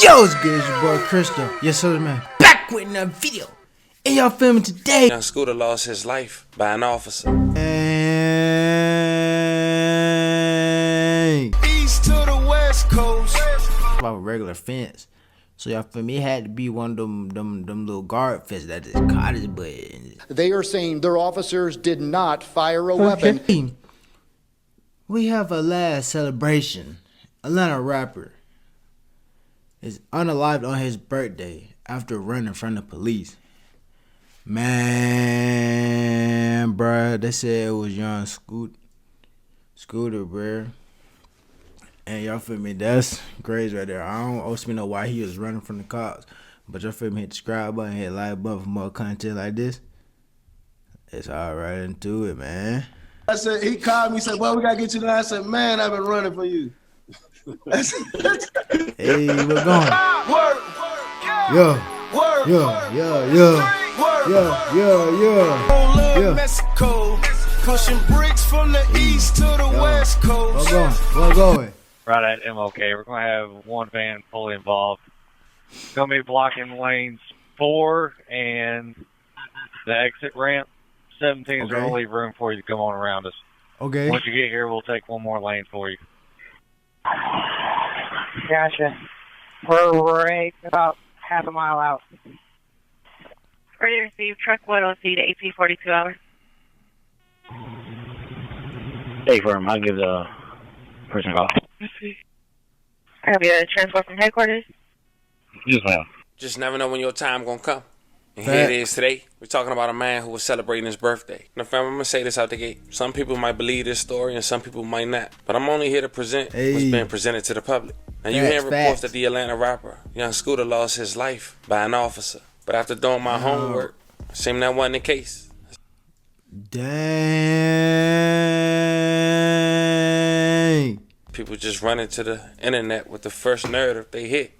Yo, it's good, it's your boy Cristo. Yes, sir, man. Back with another video. And y'all filming today. Young Scooter lost his life by an officer. And East to the west coast. about a regular fence. So y'all feel me? It had to be one of them little guard fences that just caught his butt. They are saying their officers did not fire a weapon. We have a last celebration. Atlanta rapper is unalived on his birthday after running from the police. Man, bruh, they said it was young Scooter, bruh. And y'all feel me? That's crazy right there. I don't also know why he was running from the cops. But y'all feel me? Hit the subscribe button, hit like button for more content like this. It's all right into it, man. I said, he called me, said, well, we gotta get you there. I said, man, I've been running for you. Hey, we're going. Yeah. Mexico, pushing bricks from the east to the west coast. We're going. Right at MLK, we're going to have one van fully involved. Going to be blocking lanes 4 and the exit ramp. 17 is going to leave room for you to come on around us. Okay. Once you get here, we'll take one more lane for you. Gotcha. We're right about half a mile out. Ready to receive truck 102 to AP 42 hours. Hey, firm. I'll give the person a call. I have your transport from headquarters. Yes, ma'am. Just never know when your time gonna come. And here it is today. We're talking about a man who was celebrating his birthday. Now, fam, I'm gonna say this out the gate. Some people might believe this story and some people might not. But I'm only here to present what's being presented to the public. Now, you hear reports that the Atlanta rapper, Young Scooter, lost his life by an officer. But after doing my homework, it seemed that wasn't the case. Dang. People just run into the internet with the first narrative they hit.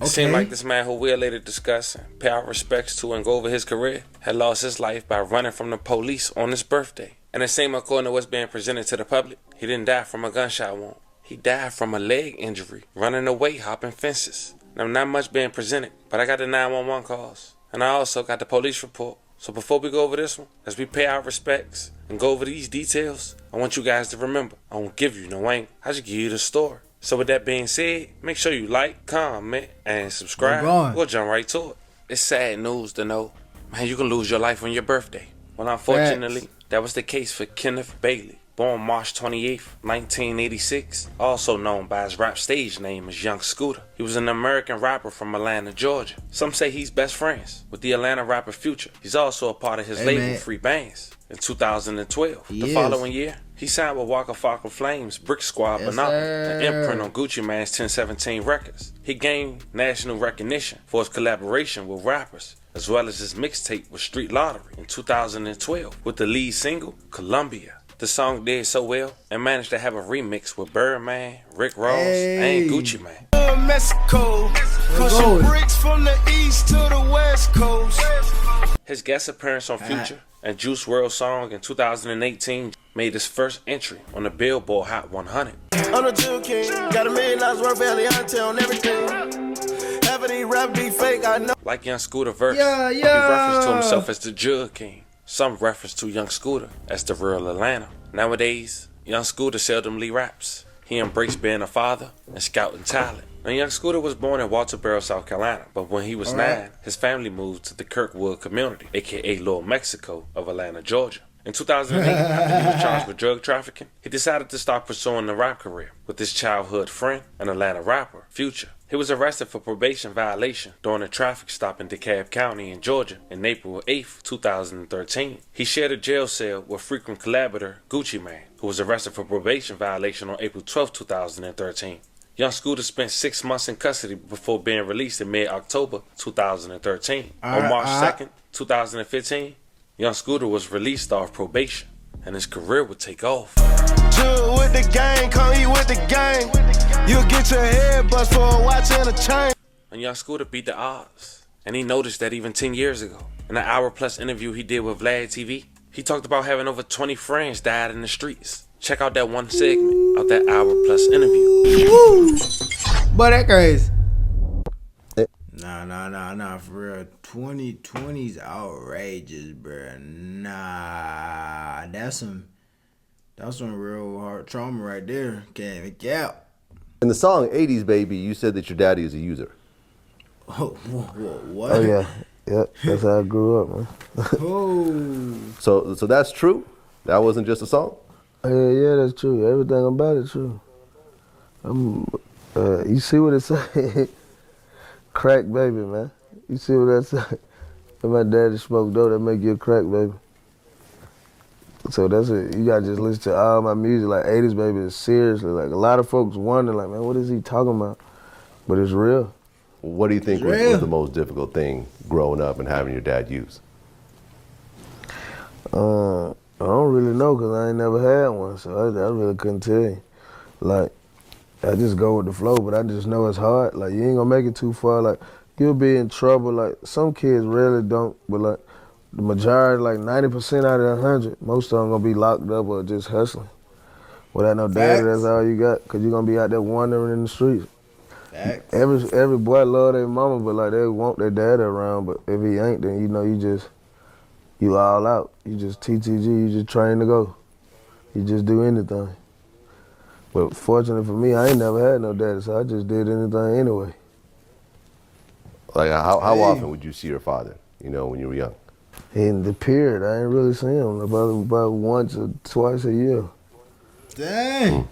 It seemed like this man, who we'll later discuss and pay our respects to and go over his career, had lost his life by running from the police on his birthday. And it seemed, according to what's being presented to the public, he didn't die from a gunshot wound. He died from a leg injury, running away, hopping fences. Now, not much being presented, but I got the 911 calls. And I also got the police report. So before we go over this one, as we pay our respects and go over these details, I want you guys to remember, I won't give you no angle. I just give you the story. So with that being said, make sure you like, comment, and subscribe. We'll jump right to it. It's sad news to know, man, you can lose your life on your birthday. Well, unfortunately, that was the case for Kenneth Bailey, born March 28th, 1986, also known by his rap stage name as Young Scooter. He was an American rapper from Atlanta, Georgia. Some say he's best friends with the Atlanta rapper Future. He's also a part of his label Free Bands. In 2012, the following year, he signed with Waka Flocka Flame's Brick Squad Monopoly, an imprint on Gucci Mane's 1017 Records. He gained national recognition for his collaboration with rappers, as well as his mixtape with Street Lottery in 2012 with the lead single, Columbia. The song did so well and managed to have a remix with Birdman, Rick Ross, and Gucci Mane. Mexico, pushing bricks from the east to the west coast. His guest appearance on Future and Juice WRLD's song in 2018 made his first entry on the Billboard Hot 100. I'm a Jill King, got $1 million worth of Eliante on everything. Having these rap be fake, I know. Like Young Scooter verse, he referenced to himself as the Jug King. Some reference to Young Scooter as the real Atlanta. Nowadays, Young Scooter seldomly raps. He embraced being a father and scouting talent. Now, Young Scooter was born in Walterboro, South Carolina, but when he was 9, his family moved to the Kirkwood community, aka Little Mexico of Atlanta, Georgia. In 2008, after he was charged with drug trafficking, he decided to start pursuing a rap career with his childhood friend and Atlanta rapper, Future. He was arrested for probation violation during a traffic stop in DeKalb County in Georgia in April 8, 2013. He shared a jail cell with frequent collaborator Gucci Mane, who was arrested for probation violation on April 12, 2013. Young Scooter spent 6 months in custody before being released in mid-October 2013. On March 2nd, 2015, Young Scooter was released off probation, and his career would take off. Jug with the gang, come eat with the gang. You'll get your head bust for a watch and a chain. And Young Scooter beat the odds, and he noticed that even 10 years ago. In an hour-plus interview he did with Vlad TV, he talked about having over 20 friends died in the streets. Check out that one segment of that hour-plus interview. Woo! Boy, that crazy. Nah, for real. 2020's outrageous, bruh. Nah, that's some real hard trauma right there. Can't make out. In the song "80s Baby," you said that your daddy is a user. Oh, what? Oh yeah, yep. That's how I grew up, man. Oh. So that's true. That wasn't just a song. Yeah, that's true. Everything about it true. You see what it say? Crack baby, man. You see what that say? If my daddy smoked dope, that make you a crack baby. So that's it. You gotta just listen to all my music. Like 80s Baby is seriously, like a lot of folks wonder, like, man, what is he talking about? But it's real. What do you think was the most difficult thing growing up and having your dad use? I don't really know because I ain't never had one, so I really couldn't tell you. Like, I just go with the flow, but I just know it's hard. Like, you ain't gonna make it too far. Like, you'll be in trouble. Like, some kids really don't, but like, the majority, like 90% out of 100, most of them gonna be locked up or just hustling. Without no daddy, that's all you got, because you're gonna be out there wandering in the streets. Facts. Every boy love their mama, but like they want their daddy around. But if he ain't, then you know you all out. You just TTG. You just train to go. You just do anything. But fortunately for me, I ain't never had no daddy, so I just did anything anyway. Like how often would you see your father? You know, when you were young. In the period, I ain't really seen him about once or twice a year. Dang.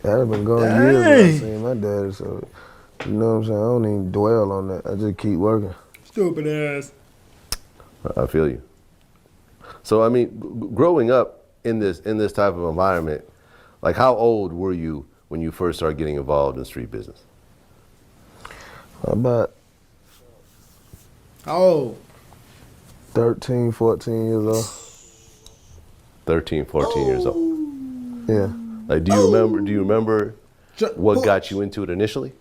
I've been going years without seeing my daddy, so you know what I'm saying? I don't even dwell on that. I just keep working. Stupid ass. I feel you. So I mean, growing up in this type of environment, like how old were you when you first started getting involved in street business? About How old? 13, 14 years old. 13, 14 years old. Yeah. Like, do you remember what got you into it initially?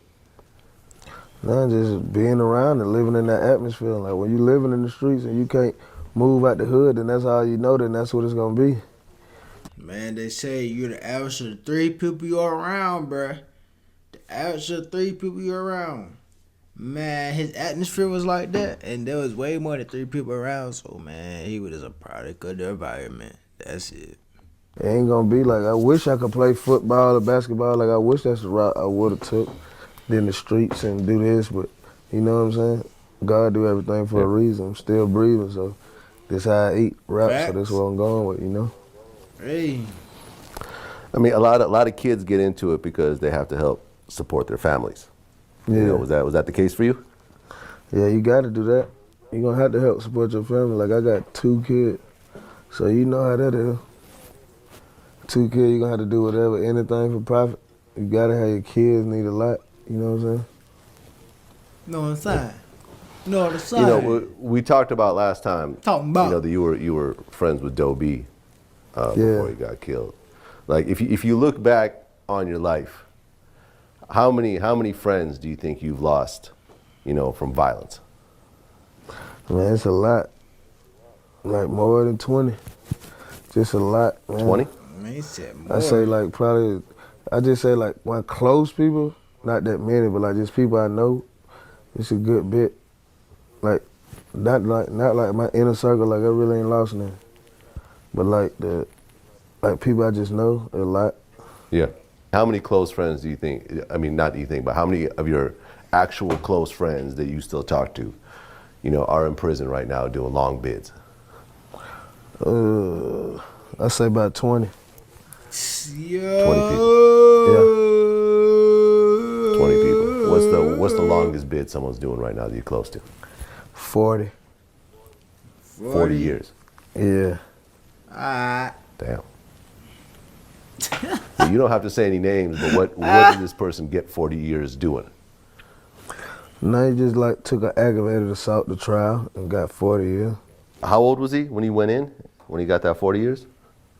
No, just being around and living in that atmosphere. Like when you living in the streets and you can't move out the hood, then that's all you know, then that's what it's gonna be. Man, they say you're the average of the 3 people you're around, bruh. The average of the 3 people you're around. Man, his atmosphere was like that, and there was way more than 3 people around, so man, he was a product of the environment. That's it. It ain't gonna be like, I wish I could play football or basketball, like I wish that's the route I would've took, than the streets and do this, but you know what I'm saying? God do everything for a reason. I'm still breathing, so this how I eat, rap, so that's what I'm going with, you know? Hey. I mean, a lot of kids get into it because they have to help support their families. Yeah. You know, was that the case for you? Yeah, you gotta do that. You're gonna have to help support your family. Like I got 2 kids, so you know how that is. 2 kids, you're gonna have to do whatever, anything for profit. You gotta have your kids need a lot, you know what I'm saying? No on the side. No on the side. You know, we talked about last time. Talking about. You know, that you were friends with Doe B before he got killed. Like, if you look back on your life, how many friends do you think you've lost, you know, from violence? Man, it's a lot. Like more than 20. Just a lot, man. 20? Man, he said more. I say like probably, I just say like when close people, not that many, but like just people I know, it's a good bit. Like not like my inner circle, like I really ain't lost none. But like people I just know, a lot. Yeah. How many close friends do you think, I mean, not do you think, but how many of your actual close friends that you still talk to, you know, are in prison right now doing long bids? I say about 20. Yo. 20 people. Yeah. 20 people. What's the longest bid someone's doing right now that you're close to? 40. 40 years. Yeah. Damn. Well, you don't have to say any names, but what did this person get 40 years doing? No, he just like took an aggravated assault to trial and got 40 years. How old was he when he went in? When he got that 40 years?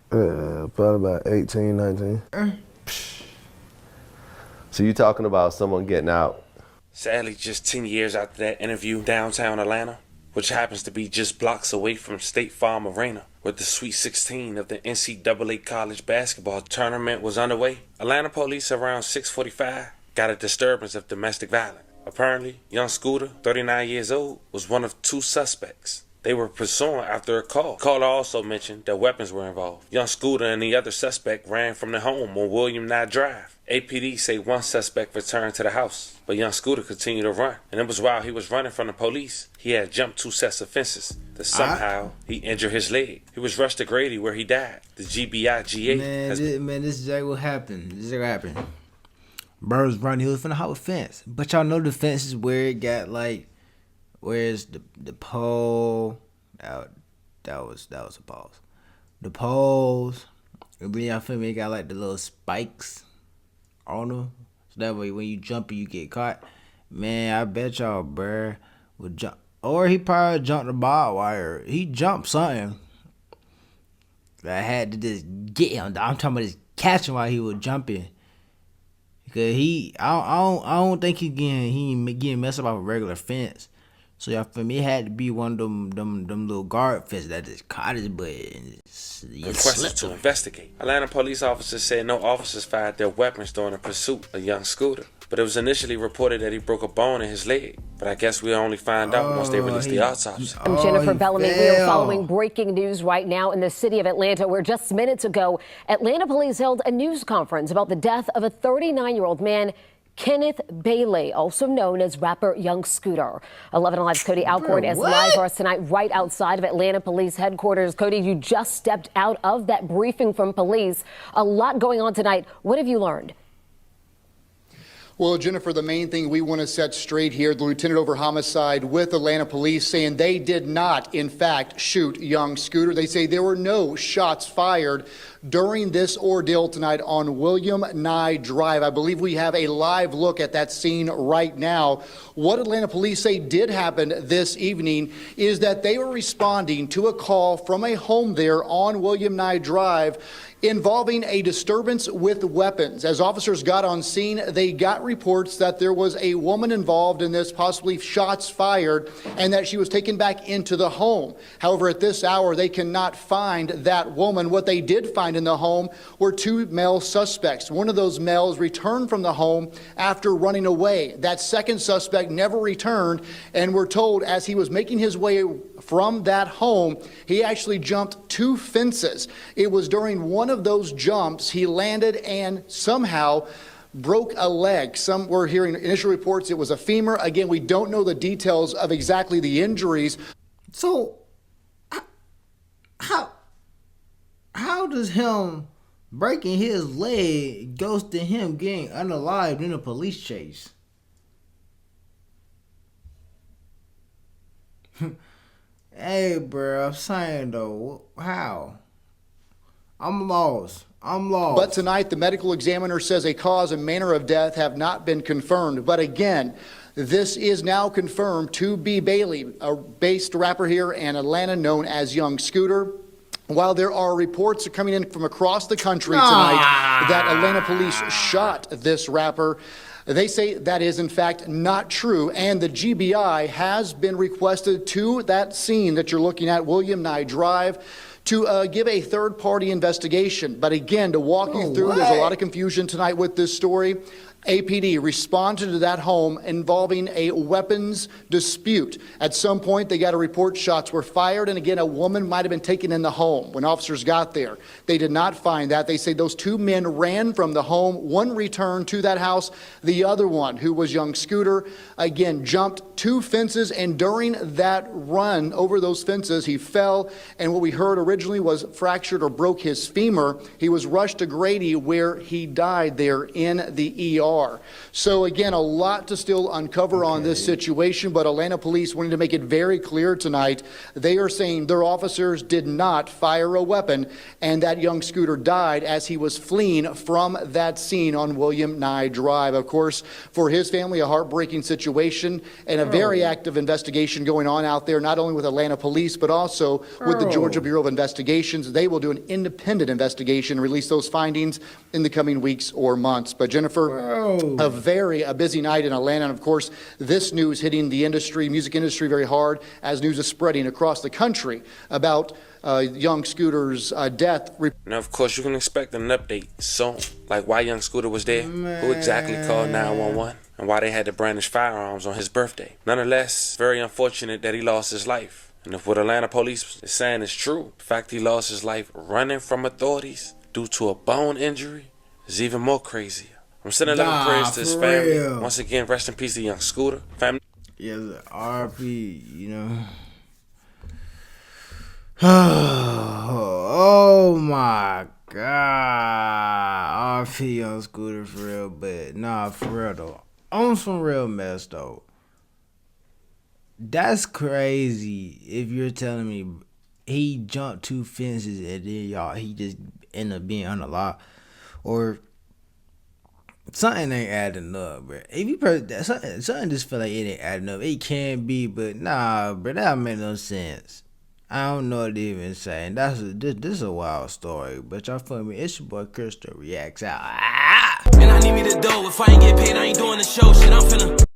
Probably about 18, 19. So you're talking about someone getting out. Sadly, just 10 years after that interview downtown Atlanta, which happens to be just blocks away from State Farm Arena, where the Sweet 16 of the NCAA college basketball tournament was underway, Atlanta police around 6:45 got a disturbance of domestic violence. Apparently, young Scooter, 39 years old, was one of 2 suspects they were pursuing after a call. The caller also mentioned that weapons were involved. Young Scooter and the other suspect ran from the home on William Nye Drive. APD say one suspect returned to the house, but young Scooter continued to run. And it was while he was running from the police, he had jumped 2 sets of fences that somehow he injured his leg. He was rushed to Grady where he died. The GBI-GA this is exactly what happened. This is what happened. Bro was running, he was finna hop a fence. But y'all know the fence is where it got like, where's the pole? That was a pause. The poles, and then y'all feel me, it got like the little spikes on them. So that way when you jump and you get caught. Man, I bet y'all bruh would jump. Or he probably jumped the barbed wire. He jumped something. I had to just get him. I'm talking about just catch him while he was jumping. Because I don't think he getting messed up off a regular fence. So y'all feel me? It had to be one of them little guard fences that just caught his butt and requested to investigate. Atlanta police officers said no officers fired their weapons during the pursuit of young Scooter. But it was initially reported that he broke a bone in his leg. But I guess we'll only find out once they release the autopsy. I'm Jennifer Bellamy. We are following breaking news right now in the city of Atlanta, where just minutes ago, Atlanta police held a news conference about the death of a 39-year-old man, Kenneth Bailey, also known as rapper Young Scooter. 11 Alive's Cody Alcorn is live for us tonight right outside of Atlanta Police Headquarters. Cody, you just stepped out of that briefing from police. A lot going on tonight. What have you learned? Well, Jennifer, the main thing we want to set straight here, the lieutenant over homicide with Atlanta police saying they did not, in fact, shoot young Scooter. They say there were no shots fired during this ordeal tonight on William Nye Drive. I believe we have a live look at that scene right now. What Atlanta police say did happen this evening is that they were responding to a call from a home there on William Nye Drive involving a disturbance with weapons. As officers got on scene, they got reports that there was a woman involved in this, possibly shots fired, and that she was taken back into the home. However, at this hour, they cannot find that woman. What they did find in the home were 2 male suspects. One of those males returned from the home after running away. That second suspect never returned, and we're told as he was making his way from that home, he actually jumped 2 fences. It was during one of those jumps he landed and somehow broke a leg. Some were hearing initial reports it was a femur. Again, we don't know the details of exactly the injuries. So how does him breaking his leg goes to him getting unalived in a police chase? Hey, bro, I'm saying though, how? I'm lost. But tonight, the medical examiner says a cause and manner of death have not been confirmed. But again, this is now confirmed to be Bailey, a based rapper here in Atlanta known as Young Scooter. While there are reports coming in from across the country tonight that Atlanta police shot this rapper, they say that is in fact not true, and the GBI has been requested to that scene that you're looking at, William Nye Drive, to give a third-party investigation. But again, to walk you through, there's a lot of confusion tonight with this story. APD responded to that home involving a weapons dispute. At some point, they got a report shots were fired, and again, a woman might have been taken in the home when officers got there. They did not find that. They say those 2 men ran from the home. One returned to that house. The other one, who was Young Scooter, again, jumped 2 fences, and during that run over those fences, he fell, and what we heard originally was fractured or broke his femur. He was rushed to Grady, where he died there in the ER. So again, a lot to still uncover on this situation, but Atlanta police wanted to make it very clear tonight. They are saying their officers did not fire a weapon, and that Young Scooter died as he was fleeing from that scene on William Nye Drive. Of course, for his family, a heartbreaking situation and a very active investigation going on out there, not only with Atlanta police, but also with the Georgia Bureau of Investigations. They will do an independent investigation and release those findings in the coming weeks or months. But Jennifer, a busy night in Atlanta, and of course, this news hitting the industry, music industry, very hard as news is spreading across the country about Young Scooter's death. Now, of course, you can expect an update soon, like why Young Scooter was there, who exactly called 911, and why they had to brandish firearms on his birthday. Nonetheless, very unfortunate that he lost his life. And if what Atlanta police is saying is true, the fact he lost his life running from authorities due to a bone injury is even more crazy. I'm sending loving prayers to his family. Real. Once again, rest in peace to young Scooter. Family. Yeah, the RP, you know. Oh my God. RP on Scooter for real, but nah, for real though. On some real mess though. That's crazy if you're telling me he jumped 2 fences and then he just ended up being unalive. Or something ain't adding up, bro. If you something just feel like it ain't adding up. It can be, but nah, bro, that don't make no sense. I don't know what to even say. And this is a wild story, but y'all feel me? It's your boy CristoReacts out. And I need me to do. If I ain't get paid, I ain't doing the show. Shit, I'm finna.